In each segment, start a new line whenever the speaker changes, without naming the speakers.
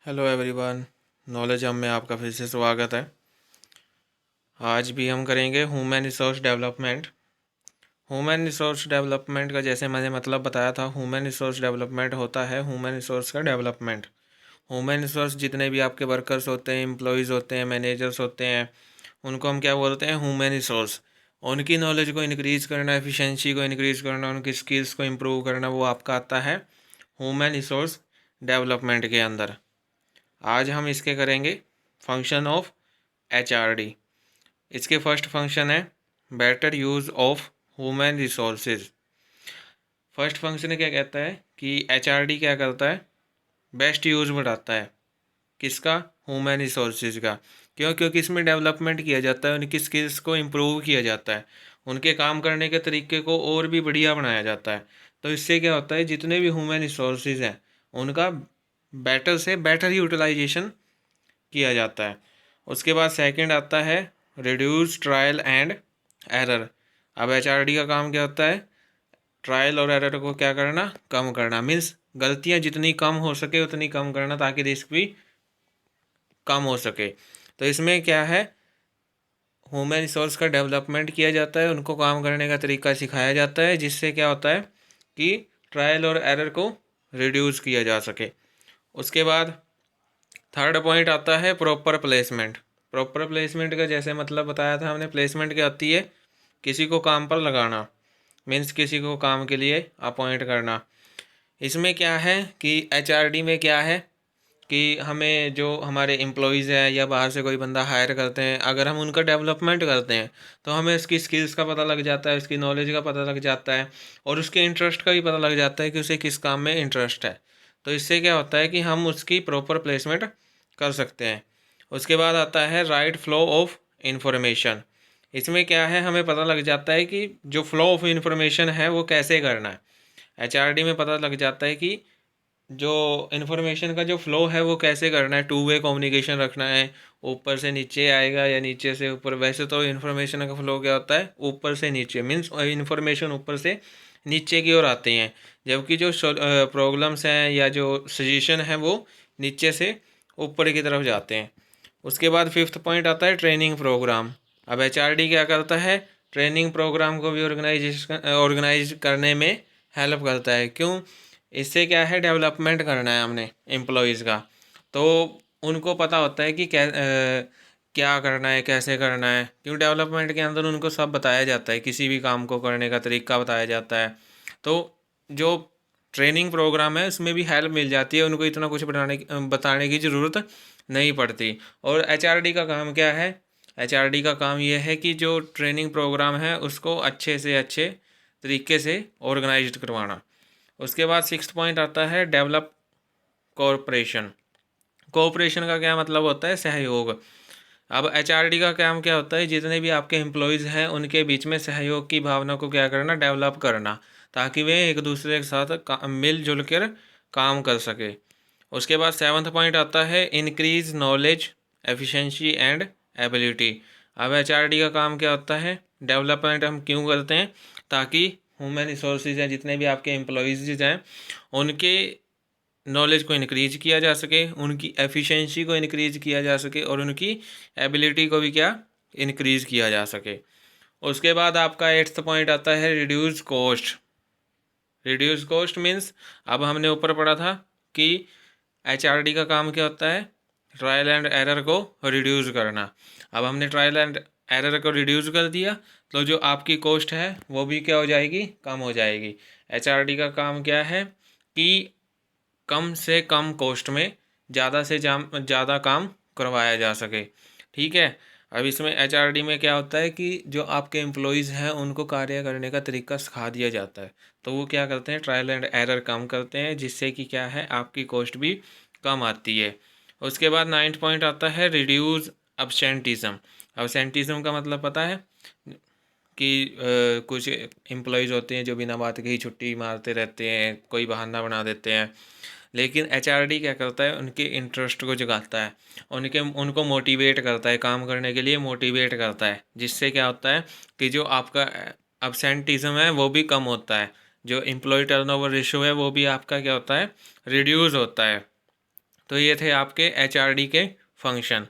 Hello everyone. Knowledge hub में आपका फिर से स्वागत है। आज भी हम करेंगे human resource development. Human resource development का जैसे मैंने मतलब बताया था, ह्यूमन रिसोर्स डेवलपमेंट होता है ह्यूमन रिसोर्स का डेवलपमेंट। ह्यूमन रिसोर्स जितने भी आपके वर्कर्स होते हैं, एम्प्लॉयज़ होते हैं, मैनेजर्स होते हैं, उनको हम क्या बोलते हैं? Human resource. उनकी नॉलेज को इंक्रीज़ करना, एफिशिएंसी को इंक्रीज़ करना, उनकी स्किल्स को इम्प्रूव करना, वो आपका आता है ह्यूमन रिसोर्स डेवलपमेंट के अंदर। आज हम इसके करेंगे फंक्शन ऑफ HRD। इसके फर्स्ट फंक्शन है better use of human resources. First function क्या कहता है कि HRD क्या करता है? बेस्ट यूज़ बढ़ाता है। किसका? ह्यूमन रिसोर्सेज का। क्यों? क्योंकि इसमें डेवलपमेंट किया जाता है, उनकी स्किल्स को इम्प्रूव किया जाता है, उनके काम करने के तरीके को और भी बढ़िया बनाया जाता है। तो इससे क्या होता है, जितने भी ह्यूमन रिसोर्सेज हैं उनका बेटर से बेटर यूटिलाइजेशन किया जाता है। उसके बाद सेकंड आता है रिड्यूस ट्रायल एंड एरर। अब HRD का काम क्या होता है? ट्रायल और एरर को क्या करना? कम करना। मीन्स गलतियां जितनी कम हो सके उतनी कम करना, ताकि रिस्क भी कम हो सके। तो इसमें क्या है, ह्यूमन रिसोर्स का डेवलपमेंट किया जाता है, उनको काम करने का तरीका सिखाया जाता है, जिससे क्या होता है कि ट्रायल और एरर को रिड्यूस किया जा सके। उसके बाद थर्ड पॉइंट आता है प्रॉपर प्लेसमेंट। प्रॉपर प्लेसमेंट का जैसे मतलब बताया था हमने, प्लेसमेंट क्या होती है? किसी को काम पर लगाना, मीन्स किसी को काम के लिए अपॉइंट करना। इसमें क्या है कि HRD में क्या है कि हमें जो हमारे एम्प्लॉयज़ हैं या बाहर से कोई बंदा हायर करते हैं, अगर हम उनका डेवलपमेंट करते हैं तो हमें उसकी स्किल्स का पता लग जाता है, उसकी नॉलेज का पता लग जाता है, और उसके इंटरेस्ट का भी पता लग जाता है कि उसे किस काम में इंटरेस्ट है। तो इससे क्या होता है कि हम उसकी प्रॉपर प्लेसमेंट कर सकते हैं। उसके बाद आता है राइट फ्लो ऑफ इंफॉर्मेशन। इसमें क्या है, हमें पता लग जाता है कि जो फ्लो ऑफ इंफॉर्मेशन है वो कैसे करना है। HRD में पता लग जाता है कि जो इन्फॉर्मेशन का जो फ़्लो है वो कैसे करना है, टू वे कम्युनिकेशन रखना है, ऊपर से नीचे आएगा या नीचे से ऊपर। वैसे तो इन्फॉर्मेशन का फ़्लो क्या होता है? ऊपर से नीचे, मीन्स इन्फॉर्मेशन ऊपर से नीचे की ओर आते हैं, जबकि जो प्रॉब्लम्स हैं या जो सजेशन है वो नीचे से ऊपर की तरफ जाते हैं। उसके बाद फिफ्थ पॉइंट आता है ट्रेनिंग प्रोग्राम। अब HRD क्या करता है? ट्रेनिंग प्रोग्राम को भी ऑर्गेनाइज करने में हेल्प करता है। क्यों? इससे क्या है, डेवलपमेंट करना है हमने एम्प्लॉयज़ का, तो उनको पता होता है कि क्या करना है, कैसे करना है। क्यों? डेवलपमेंट के अंदर उनको सब बताया जाता है, किसी भी काम को करने का तरीका बताया जाता है। तो जो ट्रेनिंग प्रोग्राम है उसमें भी हेल्प मिल जाती है, उनको इतना कुछ बताने की ज़रूरत नहीं पड़ती। और HRD का काम क्या है? HRD का काम यह है कि जो ट्रेनिंग प्रोग्राम है उसको अच्छे से अच्छे तरीके से ऑर्गेनाइज करवाना। उसके बाद सिक्स्थ पॉइंट आता है डेवलप कोऑपरेशन। कोऑपरेशन का क्या मतलब होता है? सहयोग। अब HRD का काम क्या होता है? जितने भी आपके एम्प्लॉयज़ हैं उनके बीच में सहयोग की भावना को क्या करना? डेवलप करना, ताकि वे एक दूसरे के साथ मिलजुल कर काम कर सके। उसके बाद सेवन्थ पॉइंट आता है increase knowledge efficiency and ability. अब HRD का काम क्या होता है? डेवलपमेंट हम क्यों करते हैं? ताकि ह्यूमन रिसोर्सेज हैं, जितने भी आपके एम्प्लॉयज़ हैं, उनके नॉलेज को इंक्रीज किया जा सके, उनकी एफिशिएंसी को इंक्रीज किया जा सके, और उनकी एबिलिटी को भी क्या इंक्रीज किया जा सके। उसके बाद आपका एट्थ पॉइंट आता है reduce cost. Reduce cost means, अब हमने ऊपर पढ़ा था कि HRD का काम क्या होता है? ट्रायल एंड एरर को रिड्यूस करना। अब हमने ट्रायल एंड एरर को रिड्यूस कर दिया, तो जो आपकी कॉस्ट है वो भी क्या हो जाएगी? कम हो जाएगी। HRD का काम क्या है कि कम से कम कॉस्ट में ज़्यादा से ज़्यादा काम करवाया जा सके। ठीक है। अब इसमें HRD में क्या होता है कि जो आपके एम्प्लॉयज़ हैं उनको कार्य करने का तरीका सिखा दिया जाता है, तो वो क्या करते हैं? ट्रायल एंड एरर कम करते हैं, जिससे कि क्या है, आपकी कॉस्ट भी कम आती है। उसके बाद नाइन्थ पॉइंट आता है रिड्यूस अब्सेंटिज्म। अब्सेंटिज्म का मतलब पता है कि कुछ एम्प्लॉयज़ होते हैं जो बिना बात के ही छुट्टी मारते रहते हैं, कोई बहाना बना देते हैं। लेकिन HRD क्या करता है? उनके इंटरेस्ट को जगाता है, उनको मोटिवेट करता है, काम करने के लिए मोटिवेट करता है, जिससे क्या होता है कि जो आपका अब्सेंटिज्म है वो भी कम होता है, जो एम्प्लॉय टर्नओवर रेशियो है वो भी आपका क्या होता है? रिड्यूस होता है। तो ये थे आपके HRD के फंक्शन।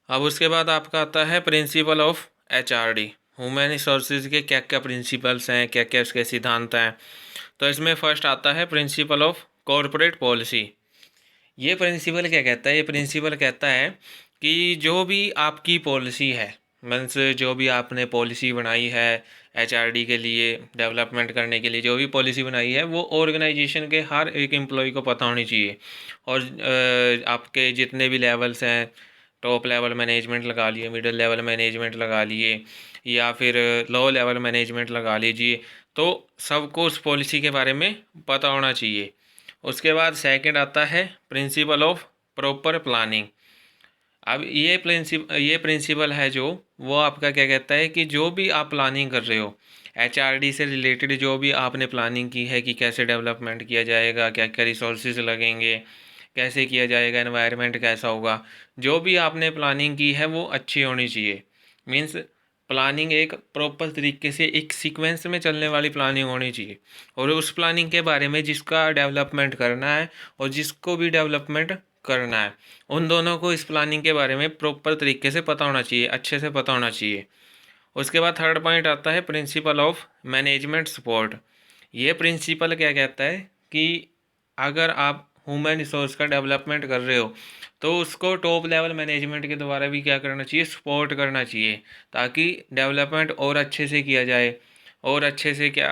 अब उसके बाद आपका आता है principle of HRD। Human resources के क्या क्या प्रिंसिपल्स हैं, क्या क्या उसके सिद्धांत हैं। तो इसमें फर्स्ट आता है प्रिंसिपल ऑफ कॉरपोरेट पॉलिसी। ये प्रिंसिपल क्या कहता है? ये प्रिंसिपल कहता है कि जो भी आपकी पॉलिसी है, मीन्स जो भी आपने पॉलिसी बनाई है HRD के लिए डेवलपमेंट करने के लिए, जो भी पॉलिसी बनाई है वो ऑर्गेनाइजेशन के हर एक एम्प्लॉय को पता होनी चाहिए। और आपके जितने भी लेवल्स हैं, टॉप लेवल मैनेजमेंट लगा लिए, मिडिल लेवल मैनेजमेंट लगा लिए, या फिर लो लेवल मैनेजमेंट लगा लीजिए, तो सबको उस पॉलिसी के बारे में पता होना चाहिए। उसके बाद सेकंड आता है प्रिंसिपल ऑफ प्रॉपर प्लानिंग। अब ये प्रिंसिपल है जो, वो आपका क्या कहता है कि जो भी आप प्लानिंग कर रहे हो HRD से रिलेटेड, जो भी आपने प्लानिंग की है कि कैसे डेवलपमेंट किया जाएगा, क्या क्या रिसोर्सेज लगेंगे, कैसे किया जाएगा, एनवायरनमेंट कैसा होगा, जो भी आपने प्लानिंग की है वो अच्छी होनी चाहिए। मीन्स प्लानिंग एक प्रॉपर तरीके से एक सीक्वेंस में चलने वाली प्लानिंग होनी चाहिए। और उस प्लानिंग के बारे में जिसका डेवलपमेंट करना है और जिसको भी डेवलपमेंट करना है, उन दोनों को इस प्लानिंग के बारे में प्रॉपर तरीके से पता होना चाहिए, अच्छे से पता होना चाहिए। उसके बाद थर्ड पॉइंट आता है प्रिंसिपल ऑफ मैनेजमेंट सपोर्ट। ये प्रिंसिपल क्या कहता है कि अगर आप ह्यूमन रिसोर्स का डेवलपमेंट कर रहे हो तो उसको टॉप लेवल मैनेजमेंट के द्वारा भी क्या करना चाहिए? सपोर्ट करना चाहिए, ताकि डेवलपमेंट और अच्छे से किया जाए और अच्छे से क्या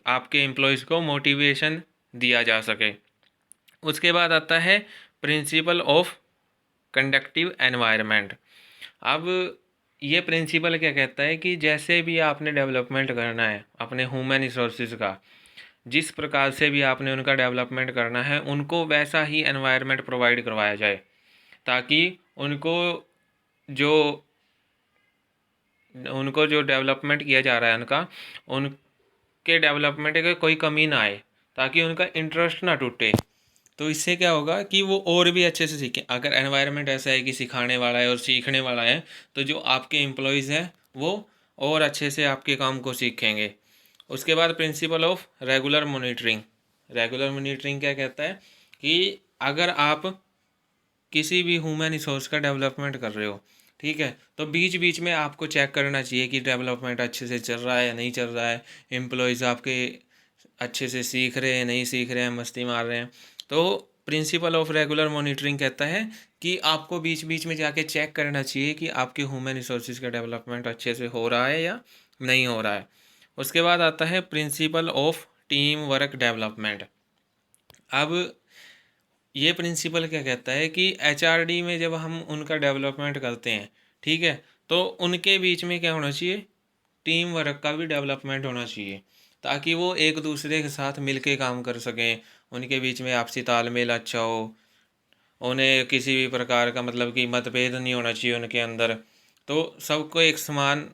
आपके एम्प्लॉयज़ को मोटिवेशन दिया जा सके। उसके बाद आता है प्रिंसिपल ऑफ कंडक्टिव एनवायरनमेंट। अब ये प्रिंसिपल क्या कहता है कि जैसे भी आपने डेवलपमेंट करना है अपने ह्यूमन रिसोर्सेज का, जिस प्रकार से भी आपने उनका डेवलपमेंट करना है, उनको वैसा ही एनवायरनमेंट प्रोवाइड करवाया जाए, ताकि उनको जो उनको जो डेवलपमेंट किया जा रहा है उनके डेवलपमेंट की कोई कमी ना आए, ताकि उनका इंटरेस्ट ना टूटे। तो इससे क्या होगा कि वो और भी अच्छे से सीखें। अगर एनवायरनमेंट ऐसा है कि सिखाने वाला है और सीखने वाला है, तो जो आपके एम्प्लॉयज़ हैं वो और अच्छे से आपके काम को सीखेंगे। उसके बाद principle of regular monitoring. Regular monitoring क्या कहता है कि अगर आप किसी भी ह्यूमन रिसोर्स का डेवलपमेंट कर रहे हो, ठीक है, तो बीच बीच में आपको चेक करना चाहिए कि डेवलपमेंट अच्छे से चल रहा है या नहीं चल रहा है, एम्प्लॉयज़ आपके अच्छे से सीख रहे हैं, नहीं सीख रहे हैं, मस्ती मार रहे हैं। तो प्रिंसिपल ऑफ रेगुलर मॉनिटरिंग कहता है कि आपको बीच बीच में जाके चेक करना चाहिए कि आपके ह्यूमन रिसोर्सेज का डेवलपमेंट अच्छे से हो रहा है या नहीं हो रहा है। उसके बाद आता है principle of team work development. अब ये प्रिंसिपल क्या कहता है कि HRD में जब हम उनका डेवलपमेंट करते हैं, ठीक है, तो उनके बीच में क्या होना चाहिए? टीम वर्क का भी डेवलपमेंट होना चाहिए, ताकि वो एक दूसरे के साथ मिल के काम कर सकें, उनके बीच में आपसी तालमेल अच्छा हो, उन्हें किसी भी प्रकार का मतलब कि मतभेद नहीं होना चाहिए उनके अंदर। तो सबको एक समान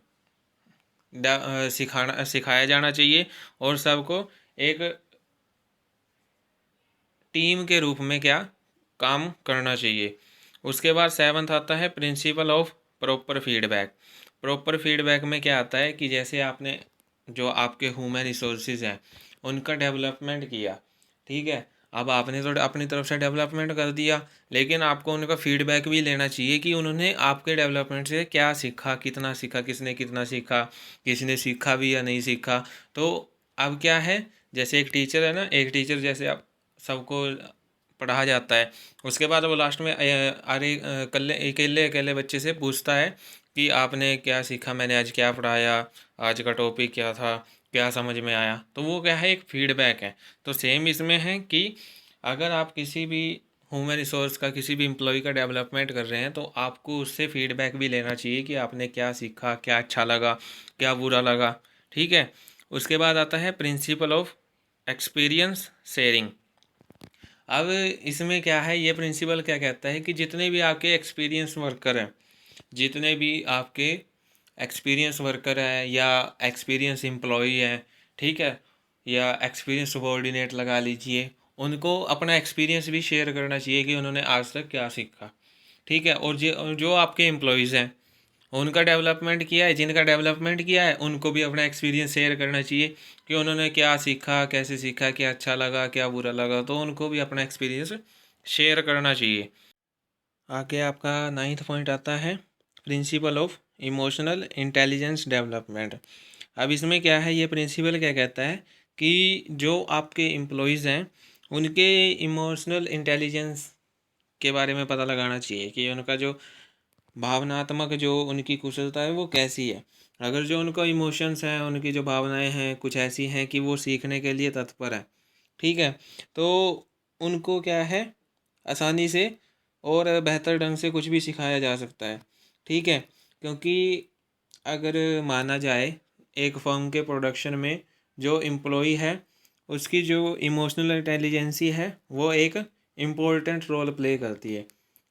सिखाया जाना चाहिए और सबको एक टीम के रूप में क्या काम करना चाहिए। उसके बाद सेवन्थ आता है principle of proper feedback. Proper feedback में क्या आता है कि जैसे आपने जो आपके ह्यूमन रिसोर्सेज हैं उनका डेवलपमेंट किया, ठीक है, अब आपने तो अपनी तरफ से डेवलपमेंट कर दिया, लेकिन आपको उनका फीडबैक भी लेना चाहिए कि उन्होंने आपके डेवलपमेंट से क्या सीखा, कितना सीखा, किसने कितना सीखा, किसने सीखा भी या नहीं सीखा। तो अब क्या है, जैसे एक टीचर है ना, एक टीचर जैसे आप सबको पढ़ा जाता है, उसके बाद वो लास्ट में अरे अकेले अकेले बच्चे से पूछता है कि आपने क्या सीखा, मैंने आज क्या पढ़ाया, आज का टॉपिक क्या था, क्या समझ में आया। तो वो क्या है, एक फीडबैक है। तो सेम इसमें है कि अगर आप किसी भी ह्यूमन रिसोर्स का, किसी भी एम्प्लॉय का डेवलपमेंट कर रहे हैं, तो आपको उससे फीडबैक भी लेना चाहिए कि आपने क्या सीखा, क्या अच्छा लगा, क्या बुरा लगा, ठीक है। उसके बाद आता है प्रिंसिपल ऑफ एक्सपीरियंस शेयरिंग। अब इसमें क्या है, ये प्रिंसिपल क्या कहता है कि जितने भी आपके एक्सपीरियंस वर्कर हैं, जितने भी आपके एक्सपीरियंस वर्कर हैं या एक्सपीरियंस एम्प्लॉई हैं, ठीक है, या एक्सपीरियंस सबॉर्डिनेट लगा लीजिए, उनको अपना एक्सपीरियंस भी शेयर करना चाहिए कि उन्होंने आज तक क्या सीखा, ठीक है। और जो आपके एम्प्लॉयज़ हैं उनका डेवलपमेंट किया है, जिनका डेवलपमेंट किया है उनको भी अपना एक्सपीरियंस शेयर करना चाहिए कि उन्होंने क्या सीखा, कैसे सीखा, क्या अच्छा लगा, क्या बुरा लगा, तो उनको भी अपना एक्सपीरियंस शेयर करना चाहिए। आगे आपका 9th पॉइंट आता है principle of emotional intelligence development. अब इसमें क्या है, ये प्रिंसिपल क्या कहता है कि जो आपके एम्प्लॉयज़ हैं उनके इमोशनल इंटेलिजेंस के बारे में पता लगाना चाहिए कि उनका जो भावनात्मक जो उनकी कुशलता है वो कैसी है। अगर जो उनका इमोशंस हैं, उनकी जो भावनाएं हैं कुछ ऐसी हैं कि वो सीखने के लिए तत्पर है, ठीक है, तो उनको क्या है आसानी से और बेहतर ढंग से कुछ भी सिखाया जा सकता है, ठीक है। क्योंकि अगर माना जाए एक फर्म के प्रोडक्शन में जो एम्प्लॉई है उसकी जो इमोशनल इंटेलिजेंसी है वो एक इम्पोर्टेंट रोल प्ले करती है,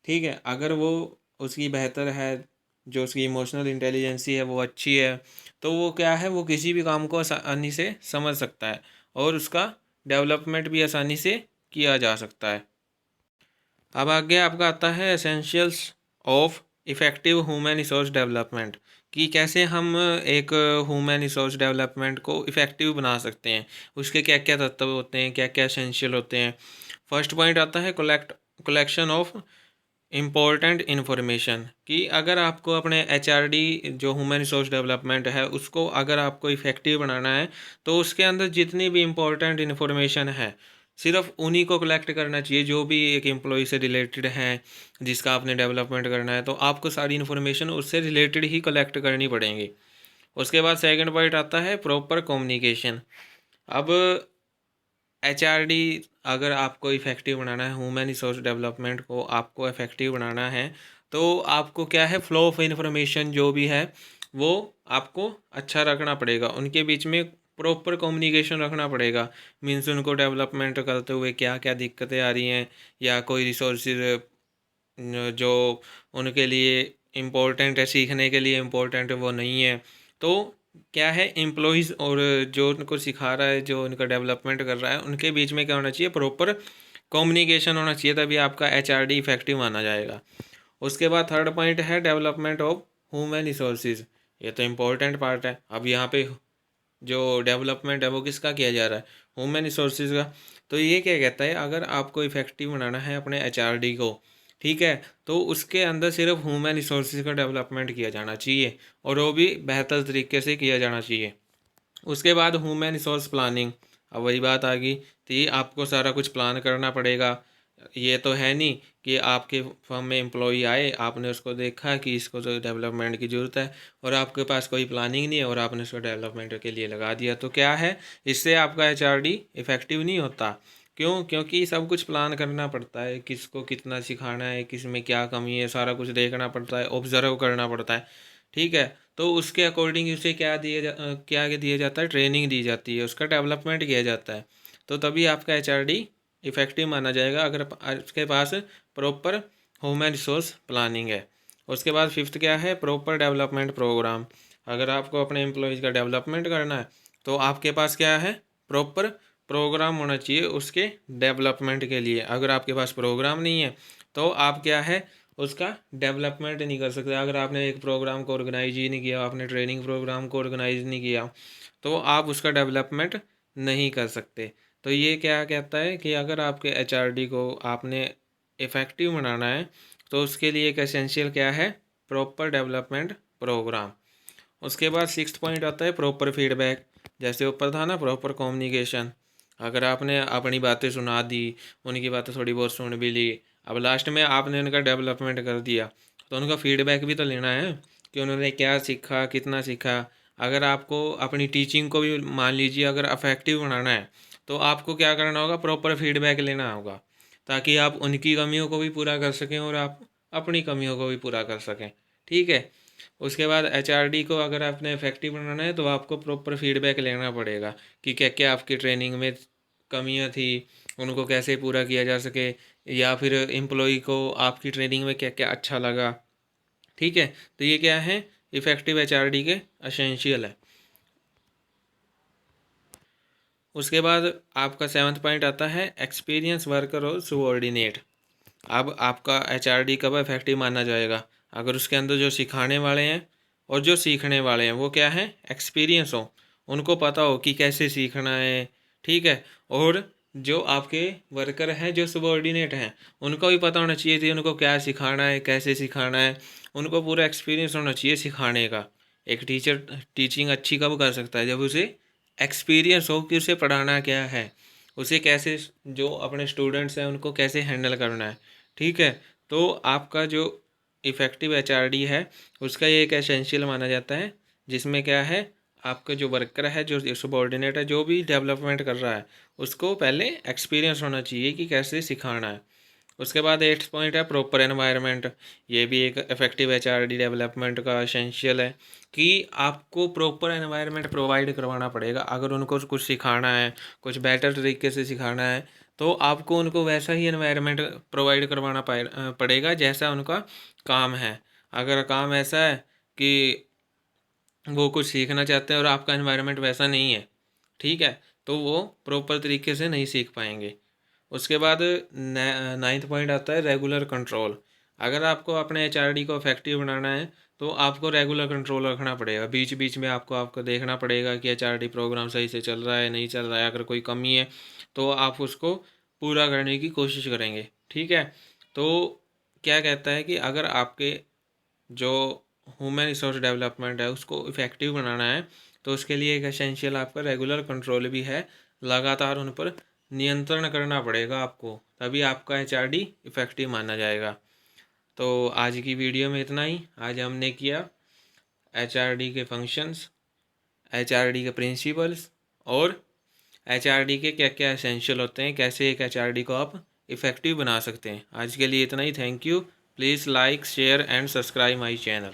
ठीक है। अगर वो उसकी बेहतर है, जो उसकी इमोशनल इंटेलिजेंसी है वो अच्छी है, तो वो क्या है, वो किसी भी काम को आसानी से समझ सकता है और उसका डेवलपमेंट भी आसानी से किया जा सकता है। अब आगे आपका आता है essentials of effective human resource development, कि कैसे हम एक ह्यूमन रिसोर्स डेवलपमेंट को इफ़ेक्टिव बना सकते हैं, उसके क्या क्या तत्व होते हैं, क्या क्या एसेंशियल होते हैं। फर्स्ट पॉइंट आता है कलेक्शन ऑफ इम्पोर्टेंट इन्फॉर्मेशन, कि अगर आपको अपने एचआरडी जो ह्यूमन रिसोर्स डेवलपमेंट है उसको अगर आपको इफ़ेक्टिव बनाना है तो उसके अंदर जितनी भी इम्पोर्टेंट इन्फॉर्मेशन है सिर्फ उन्हीं को कलेक्ट करना चाहिए जो भी एक एम्प्लॉय से रिलेटेड हैं, जिसका आपने डेवलपमेंट करना है, तो आपको सारी इन्फॉर्मेशन उससे रिलेटेड ही कलेक्ट करनी पड़ेंगी। उसके बाद सेकंड पॉइंट आता है प्रॉपर कम्युनिकेशन। अब एचआरडी अगर आपको इफ़ेक्टिव बनाना है, ह्यूमन रिसोर्स डेवलपमेंट को आपको इफ़ेक्टिव बनाना है, तो आपको क्या है फ्लो ऑफ इंफॉर्मेशन जो भी है वो आपको अच्छा रखना पड़ेगा, उनके बीच में प्रॉपर कम्युनिकेशन रखना पड़ेगा। मीन्स उनको डेवलपमेंट करते हुए क्या क्या दिक्कतें आ रही हैं या कोई रिसोर्सेज जो उनके लिए इम्पोर्टेंट है, सीखने के लिए इम्पोर्टेंट है वो नहीं है, तो क्या है एम्प्लॉयज़ और जो उनको सिखा रहा है, जो उनका डेवलपमेंट कर रहा है, उनके बीच में क्या होना चाहिए, प्रॉपर कम्युनिकेशन होना चाहिए, तभी आपका एचआरडी इफेक्टिव माना जाएगा। उसके बाद थर्ड पॉइंट है डेवलपमेंट ऑफ ह्यूमन रिसोर्सेज। ये तो इम्पोर्टेंट पार्ट है। अब यहाँ पे जो डेवलपमेंट है वो किसका किया जा रहा है, ह्यूमन रिसोर्सेज का। तो ये क्या कहता है, अगर आपको इफेक्टिव बनाना है अपने एचआरडी को, ठीक है, तो उसके अंदर सिर्फ ह्यूमन रिसोर्सेज का डेवलपमेंट किया जाना चाहिए और वो भी बेहतर तरीके से किया जाना चाहिए। उसके बाद ह्यूमन रिसोर्स प्लानिंग। अब वही बात आ गई थी, आपको सारा कुछ प्लान करना पड़ेगा। ये तो है नहीं कि आपके फर्म में एम्प्लॉई आए, आपने उसको देखा कि इसको तो डेवलपमेंट की ज़रूरत है और आपके पास कोई प्लानिंग नहीं है और आपने उसको डेवलपमेंट के लिए लगा दिया, तो क्या है, इससे आपका एचआरडी इफ़ेक्टिव नहीं होता। क्यों? क्योंकि सब कुछ प्लान करना पड़ता है, किसको कितना सिखाना है, किस में क्या कमी है, सारा कुछ देखना पड़ता है, ऑब्जर्व करना पड़ता है, ठीक है। तो उसके अकॉर्डिंग उसे क्या दिया जाता है, ट्रेनिंग दी जाती है, उसका डेवलपमेंट किया जाता है, तो तभी आपका एचआरडी इफ़ेक्टिव माना जाएगा अगर उसके पास प्रॉपर ह्यूमन रिसोर्स प्लानिंग है। उसके बाद फिफ्थ क्या है, प्रॉपर डेवलपमेंट प्रोग्राम। अगर आपको अपने एम्प्लॉयज़ का डेवलपमेंट करना है तो आपके पास क्या है, प्रॉपर प्रोग्राम होना चाहिए उसके डेवलपमेंट के लिए। अगर आपके पास प्रोग्राम नहीं है तो आप क्या है, उसका डेवलपमेंट नहीं कर सकते। अगर आपने एक प्रोग्राम को ऑर्गेनाइज ही नहीं किया, आपने ट्रेनिंग प्रोग्राम को ऑर्गेनाइज नहीं किया, तो आप उसका डेवलपमेंट नहीं कर सकते। तो ये क्या कहता है कि अगर आपके एचआरडी को आपने इफ़ेक्टिव बनाना है तो उसके लिए एक एसेंशियल क्या है, प्रॉपर डेवलपमेंट प्रोग्राम। उसके बाद सिक्स्थ पॉइंट आता है प्रॉपर फीडबैक। जैसे ऊपर था ना, प्रॉपर कम्युनिकेशन। अगर आपने अपनी बातें सुना दी, उनकी बातें थोड़ी बहुत सुन भी ली, अब लास्ट में आपने उनका डेवलपमेंट कर दिया, तो उनका फीडबैक भी तो लेना है कि उन्होंने क्या सीखा, कितना सीखा। अगर आपको अपनी टीचिंग को भी मान लीजिए अगर अफेक्टिव बनाना है तो आपको क्या करना होगा, प्रॉपर फीडबैक लेना होगा, ताकि आप उनकी कमियों को भी पूरा कर सकें और आप अपनी कमियों को भी पूरा कर सकें, ठीक है। उसके बाद एचआरडी को अगर आपने इफेक्टिव बनाना है तो आपको प्रॉपर फीडबैक लेना पड़ेगा कि क्या क्या आपकी ट्रेनिंग में कमियां थी, उनको कैसे पूरा किया जा सके, या फिर एम्प्लॉय को आपकी ट्रेनिंग में क्या क्या अच्छा लगा, ठीक है। तो ये क्या है, इफेक्टिव एचआरडी के एसेंशियल है। उसके बाद आपका सेवन्थ पॉइंट आता है एक्सपीरियंस वर्कर और सुबॉर्डिनेट। अब आपका एचआरडी कब इफेक्टिव माना जाएगा, अगर उसके अंदर जो सिखाने वाले हैं और जो सीखने वाले हैं वो क्या है, एक्सपीरियंस हो, उनको पता हो कि कैसे सीखना है, ठीक है। और जो आपके वर्कर हैं, जो सबऑर्डिनेट हैं, उनको भी पता होना चाहिए कि उनको क्या सिखाना है, कैसे सिखाना है। उनको पूरा एक्सपीरियंस होना चाहिए सिखाने का। एक टीचर टीचिंग अच्छी कब कर सकता है, जब उसे एक्सपीरियंस हो कि उसे पढ़ाना क्या है, उसे कैसे जो अपने स्टूडेंट्स हैं उनको कैसे हैंडल करना है। ठीक है, तो आपका जो इफ़ेक्टिव एचआरडी है उसका ये एक एसेंशियल माना जाता है, जिसमें क्या है, आपका जो वर्कर है, जो सबऑर्डिनेट है, जो भी डेवलपमेंट कर रहा है, उसको पहले एक्सपीरियंस होना चाहिए कि कैसे सिखाना है। उसके बाद 8th पॉइंट है प्रॉपर एनवायरनमेंट। ये भी एक इफेक्टिव एचआरडी डेवलपमेंट का एसेंशियल है कि आपको प्रॉपर एनवायरनमेंट प्रोवाइड करवाना पड़ेगा। अगर उनको कुछ सिखाना है, कुछ बेटर तरीके से सिखाना है, तो आपको उनको वैसा ही एनवायरनमेंट प्रोवाइड करवाना पड़ेगा जैसा उनका काम है। अगर काम ऐसा है कि वो कुछ सीखना चाहते हैं और आपका एनवायरनमेंट वैसा नहीं है, ठीक है, तो वो प्रॉपर तरीके से नहीं सीख पाएंगे। उसके बाद 9th पॉइंट आता है रेगुलर कंट्रोल। अगर आपको अपने एचआरडी को इफेक्टिव बनाना है तो आपको रेगुलर कंट्रोल रखना पड़ेगा। बीच बीच में आपको देखना पड़ेगा कि एचआरडी प्रोग्राम सही से चल रहा है, नहीं चल रहा है। अगर कोई कमी है तो आप उसको पूरा करने की कोशिश करेंगे। ठीक है, तो क्या कहता है कि अगर आपके जो ह्यूमन रिसोर्स डेवलपमेंट है उसको इफ़ेक्टिव बनाना है तो उसके लिए एक एसेंशियल आपका रेगुलर कंट्रोल भी है। लगातार उन पर नियंत्रण करना पड़ेगा आपको, तभी आपका एचआरडी इफ़ेक्टिव माना जाएगा। तो आज की वीडियो में इतना ही। आज हमने किया एचआरडी के फंक्शंस, एचआरडी के प्रिंसिपल्स और एचआरडी के क्या क्या एसेंशियल होते हैं, कैसे एक एचआरडी को आप इफ़ेक्टिव बना सकते हैं। आज के लिए इतना ही। Thank you. Please like, share and subscribe my channel.